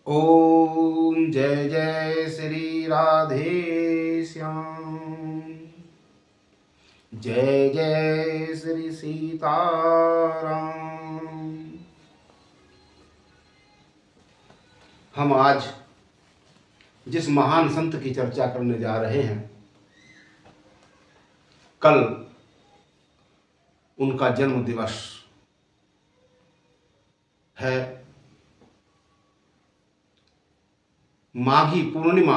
ओम जय जय श्री राधे श्याम। जय जय श्री सीताराम। हम आज जिस महान संत की चर्चा करने जा रहे हैं, कल उनका जन्म दिवस है। माघी पूर्णिमा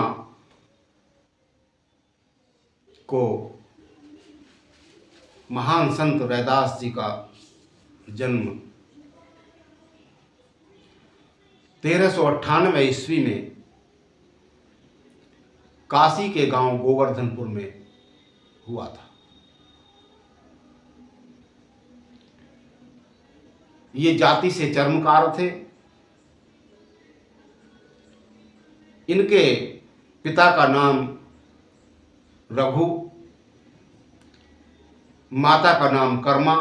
को महान संत रैदास जी का जन्म 1398 ईस्वी में काशी के गांव गोवर्धनपुर में हुआ था। ये जाति से चर्मकार थे। इनके पिता का नाम रघु, माता का नाम कर्मा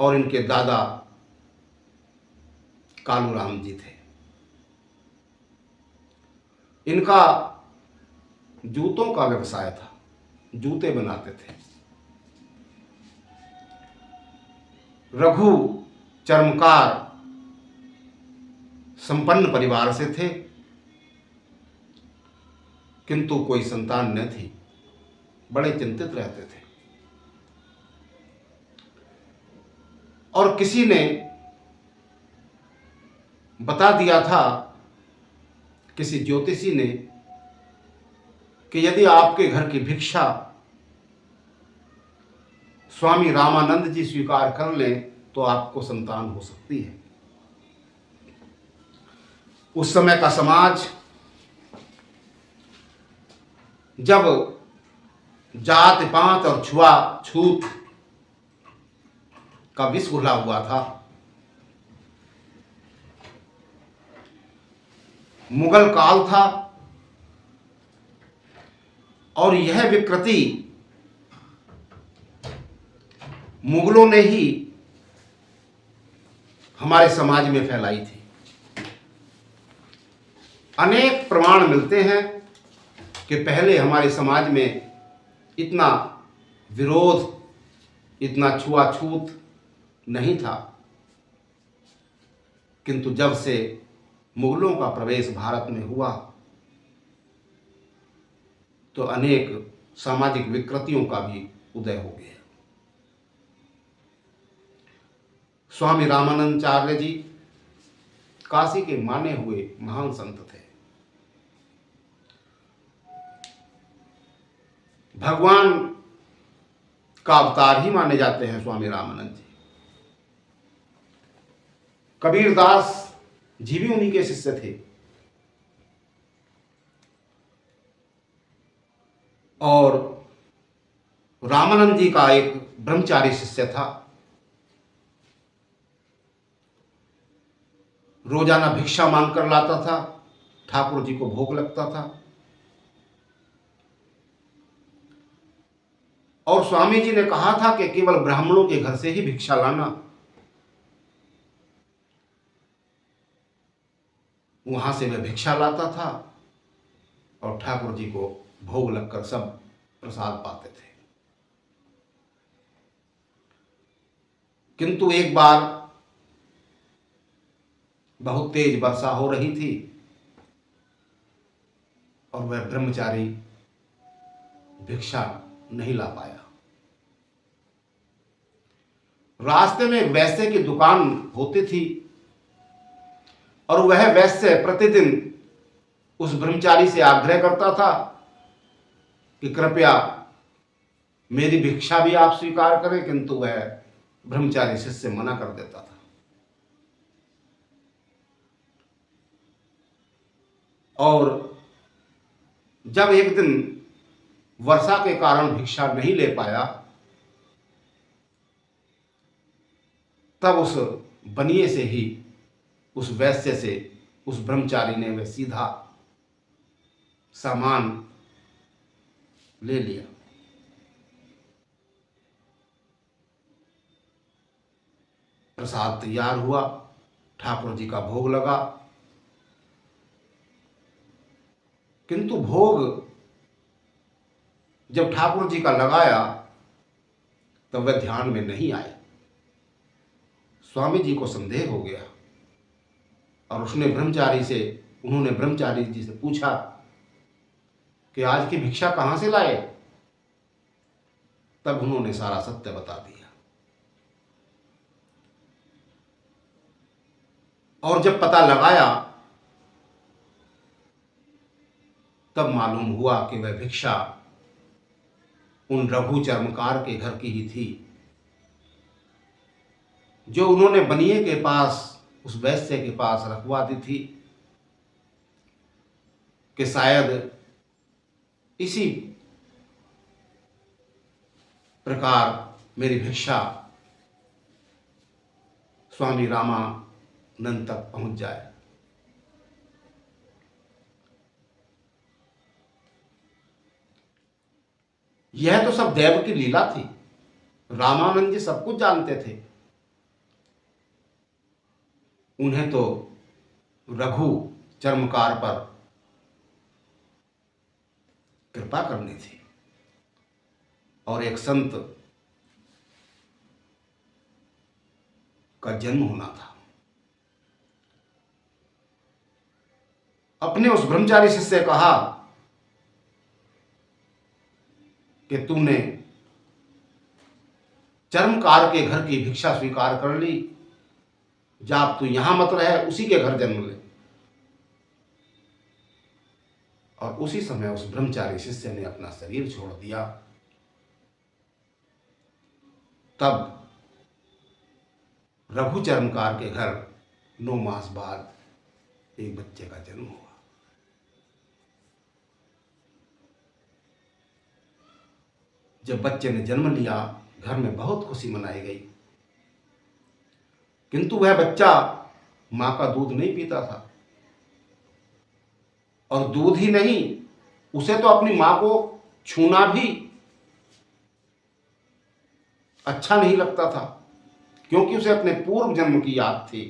और इनके दादा कालूराम जी थे। इनका जूतों का व्यवसाय था, जूते बनाते थे। रघु चर्मकार संपन्न परिवार से थे, किंतु कोई संतान न थी। बड़े चिंतित रहते थे और किसी ने बता दिया था, किसी ज्योतिषी ने, कि यदि आपके घर की भिक्षा स्वामी रामानंद जी स्वीकार कर लें तो आपको संतान हो सकती है। उस समय का समाज जब जात पात और छुआछूत का विष घुला हुआ था, मुगल काल था और यह विकृति मुगलों ने ही हमारे समाज में फैलाई थी। अनेक प्रमाण मिलते हैं कि पहले हमारे समाज में इतना विरोध, इतना छुआछूत नहीं था, किंतु जब से मुगलों का प्रवेश भारत में हुआ तो अनेक सामाजिक विकृतियों का भी उदय हो गया। स्वामी रामानंदाचार्य जी काशी के माने हुए महान संत थे। भगवान का अवतार ही माने जाते हैं स्वामी रामानंद जी। कबीरदास जी भी उन्हीं के शिष्य थे और रामानंद जी का एक ब्रह्मचारी शिष्य था। रोजाना भिक्षा मांग कर लाता था, ठाकुर जी को भोग लगता था और स्वामी जी ने कहा था कि केवल ब्राह्मणों के घर से ही भिक्षा लाना। वहां से वह भिक्षा लाता था और ठाकुर जी को भोग लगकर सब प्रसाद पाते थे। किंतु एक बार बहुत तेज वर्षा हो रही थी और वह ब्रह्मचारी भिक्षा नहीं ला पाया। रास्ते में एक वैश्य की दुकान होती थी और वह वैश्य प्रतिदिन उस ब्रह्मचारी से आग्रह करता था कि कृपया मेरी भिक्षा भी आप स्वीकार करें, किंतु वह ब्रह्मचारी शिष्य मना कर देता था। और जब एक दिन वर्षा के कारण भिक्षा नहीं ले पाया, तब उस बनिए से ही, उस वैश्य से, उस ब्रह्मचारी ने वह सीधा सामान ले लिया। प्रसाद तैयार हुआ, ठाकुर जी का भोग लगा किंतु भोग जब ठाकुर जी का लगाया तब वह ध्यान में नहीं आए। स्वामी जी को संदेह हो गया और उन्होंने ब्रह्मचारी जी से पूछा कि आज की भिक्षा कहां से लाए। तब उन्होंने सारा सत्य बता दिया। और जब पता लगाया तब मालूम हुआ कि वह भिक्षा उन रघु चर्मकार के घर की ही थी, जो उन्होंने बनिए के पास, उस वैश्य के पास रखवा दी थी कि शायद इसी प्रकार मेरी भिक्षा स्वामी रामानंद तक पहुंच जाए। यह तो सब देव की लीला थी। रामानंद जी सब कुछ जानते थे। उन्हें तो रघु चर्मकार पर कृपा करनी थी और एक संत का जन्म होना था। अपने उस ब्रह्मचारी शिष्य से कहा कि तूने चर्मकार के घर की भिक्षा स्वीकार कर ली, जा तू यहां मत रहे, उसी के घर जन्म ले। और उसी समय उस ब्रह्मचारी शिष्य ने अपना शरीर छोड़ दिया। तब रघु चर्मकार के घर 9 मास बाद एक बच्चे का जन्म हुआ। जब बच्चे ने जन्म लिया, घर में बहुत खुशी मनाई गई, किंतु वह बच्चा मां का दूध नहीं पीता था। और दूध ही नहीं, उसे तो अपनी मां को छूना भी अच्छा नहीं लगता था, क्योंकि उसे अपने पूर्व जन्म की याद थी।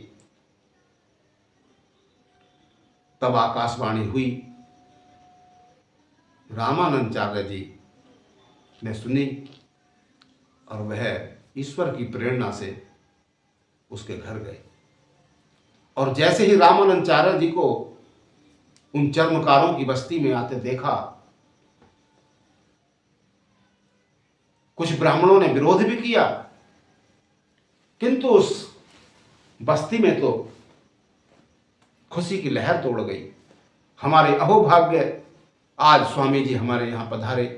तब आकाशवाणी हुई, रामानंदाचार्य जी ने सुनी और वह ईश्वर की प्रेरणा से उसके घर गए। और जैसे ही रामानंदाचार्य जी को उन चर्मकारों की बस्ती में आते देखा, कुछ ब्राह्मणों ने विरोध भी किया, किंतु उस बस्ती में तो खुशी की लहर तोड़ गई। हमारे अहोभाग्य, आज स्वामी जी हमारे यहां पधारे।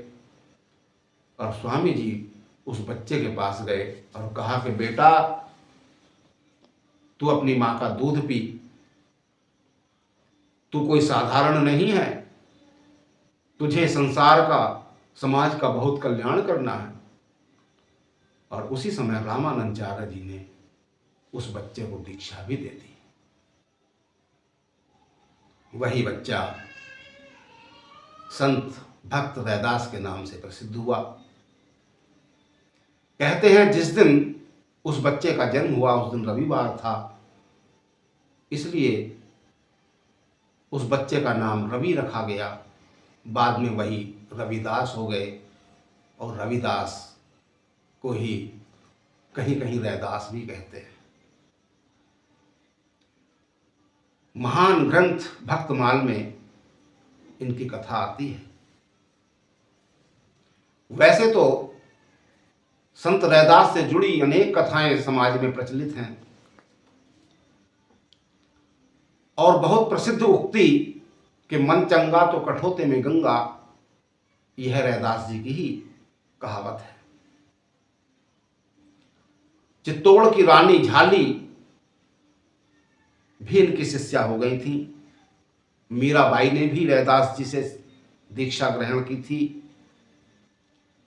और स्वामी जी उस बच्चे के पास गए और कहा कि बेटा, तू अपनी मां का दूध पी, तू कोई साधारण नहीं है, तुझे संसार का, समाज का बहुत कल्याण करना है। और उसी समय रामानंदाचार्य जी ने उस बच्चे को दीक्षा भी दे दी। वही बच्चा संत भक्त रैदास के नाम से प्रसिद्ध हुआ। कहते हैं जिस दिन उस बच्चे का जन्म हुआ उस दिन रविवार था, इसलिए उस बच्चे का नाम रवि रखा गया। बाद में वही रविदास हो गए और रविदास को ही कहीं कहीं रैदास भी कहते हैं। महान ग्रंथ भक्तमाल में इनकी कथा आती है। वैसे तो संत रैदास से जुड़ी अनेक कथाएं समाज में प्रचलित हैं और बहुत प्रसिद्ध उक्ति कि मन चंगा तो कठोते में गंगा, यह रैदास जी की ही कहावत है। चित्तौड़ की रानी झाली भी इनकी शिष्या हो गई थी। मीराबाई ने भी रैदास जी से दीक्षा ग्रहण की थी।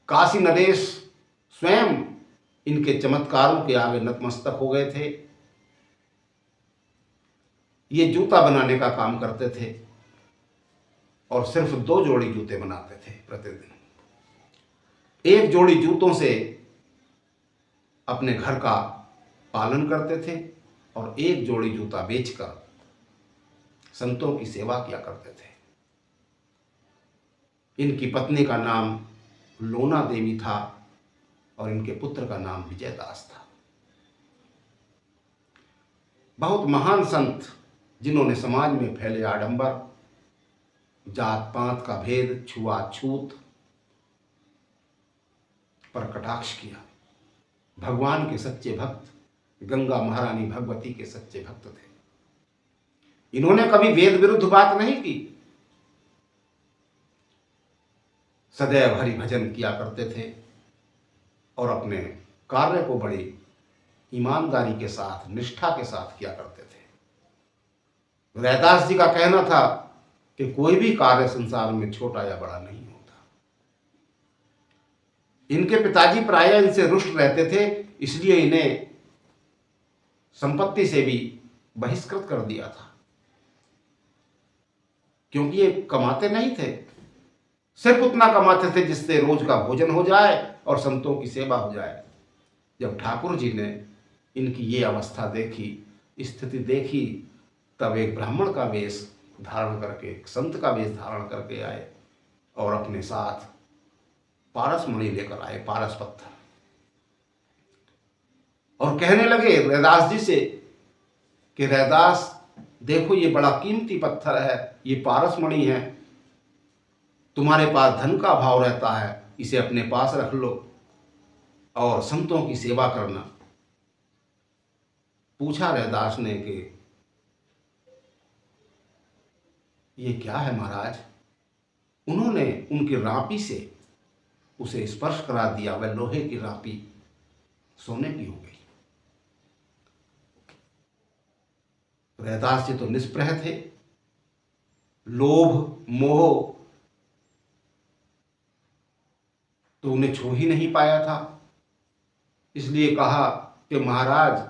काशी नरेश स्वयं इनके चमत्कारों के आगे नतमस्तक हो गए थे। ये जूता बनाने का काम करते थे और सिर्फ 2 जोड़ी जूते बनाते थे प्रतिदिन। एक जोड़ी जूतों से अपने घर का पालन करते थे और एक जोड़ी जूता बेचकर संतों की सेवा किया करते थे। इनकी पत्नी का नाम लोना देवी था और इनके पुत्र का नाम विजयदास था। बहुत महान संत जिन्होंने समाज में फैले आडंबर, जात पात का भेद, छुआछूत पर कटाक्ष किया। भगवान के सच्चे भक्त, गंगा महारानी भगवती के सच्चे भक्त थे। इन्होंने कभी वेद विरुद्ध बात नहीं की। सदैव हरि भजन किया करते थे और अपने कार्य को बड़ी ईमानदारी के साथ, निष्ठा के साथ किया करते थे। रैदास जी का कहना था कि कोई भी कार्य संसार में छोटा या बड़ा नहीं होता। इनके पिताजी प्रायः इनसे रुष्ट रहते थे, इसलिए इन्हें संपत्ति से भी बहिष्कृत कर दिया था, क्योंकि ये कमाते नहीं थे, सिर्फ उतना कमाते थे जिससे रोज का भोजन हो जाए और संतों की सेवा हो जाए। जब ठाकुर जी ने इनकी ये अवस्था देखी, स्थिति देखी, तब एक ब्राह्मण का वेश धारण करके, एक संत का वेश धारण करके आए और अपने साथ पारस मणि लेकर आए, पारस पत्थर, और कहने लगे रैदास जी से कि रैदास देखो, ये बड़ा कीमती पत्थर है, ये पारस मणि है, तुम्हारे पास धन का भाव रहता है, इसे अपने पास रख लो और संतों की सेवा करना। पूछा रैदास ने कि ये क्या है महाराज। उन्होंने उनकी रापी से उसे स्पर्श करा दिया। वह लोहे की रापी सोने की हो गई। रैदास जी तो निष्प्रह थे, लोभ मोह तो उन्हें छू ही नहीं पाया था। इसलिए कहा कि महाराज,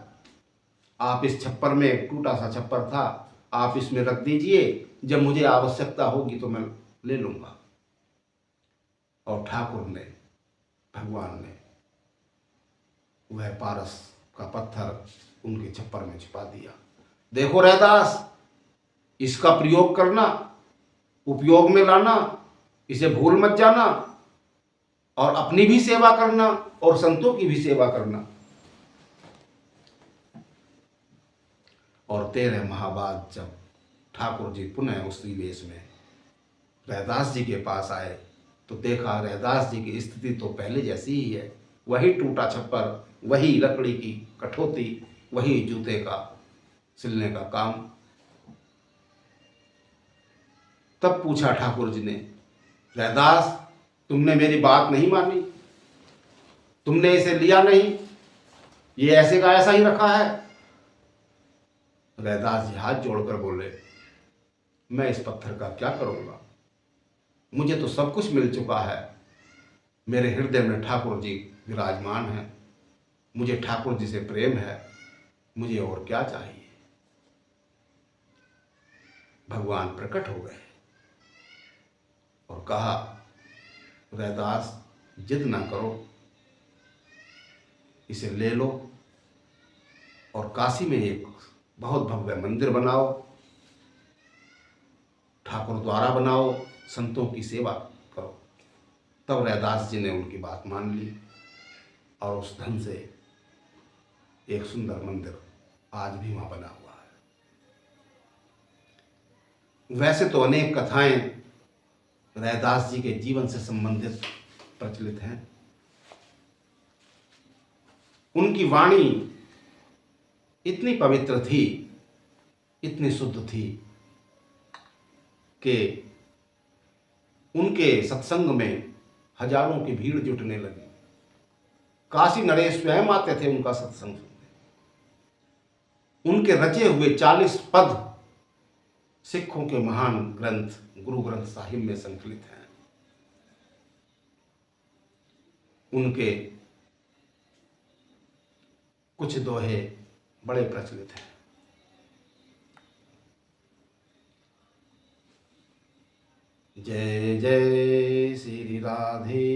आप इस छप्पर में, एक टूटा सा छप्पर था, आप इसमें रख दीजिए, जब मुझे आवश्यकता होगी तो मैं ले लूंगा। और ठाकुर ने, भगवान ने वह पारस का पत्थर उनके छप्पर में छिपा दिया। देखो रैदास, इसका प्रयोग करना, उपयोग में लाना, इसे भूल मत जाना, और अपनी भी सेवा करना और संतों की भी सेवा करना। और 13 माह बाद जब ठाकुर जी पुनः उसी वेश में रैदास जी के पास आए तो देखा रैदास जी की स्थिति तो पहले जैसी ही है। वही टूटा छप्पर, वही लकड़ी की कठौती, वही जूते का सिलने का काम। तब पूछा ठाकुर जी ने, रैदास, तुमने मेरी बात नहीं मानी, तुमने इसे लिया नहीं, ये ऐसे का ऐसा ही रखा है। रैदास जी हाथ जोड़कर बोले, मैं इस पत्थर का क्या करूंगा, मुझे तो सब कुछ मिल चुका है। मेरे हृदय में ठाकुर जी विराजमान हैं, मुझे ठाकुर जी से प्रेम है, मुझे और क्या चाहिए। भगवान प्रकट हो गए और कहा, रैदास, जिद ना करो, इसे ले लो और काशी में एक बहुत भव्य मंदिर बनाओ, ठाकुर द्वारा बनाओ, संतों की सेवा करो। तब रैदास जी ने उनकी बात मान ली और उस धन से एक सुंदर मंदिर आज भी वहां बना हुआ है। वैसे तो अनेक कथाएं रैदास जी के जीवन से संबंधित प्रचलित हैं। उनकी वाणी इतनी पवित्र थी, इतनी शुद्ध थी कि उनके सत्संग में हजारों की भीड़ जुटने लगी। काशी नरेश स्वयं आते थे उनका सत्संग सुनने। उनके रचे हुए 40 पद सिखों के महान ग्रंथ गुरु ग्रंथ साहिब में संकलित हैं। उनके कुछ दोहे बड़े प्रचलित हैं। जय जय श्री राधे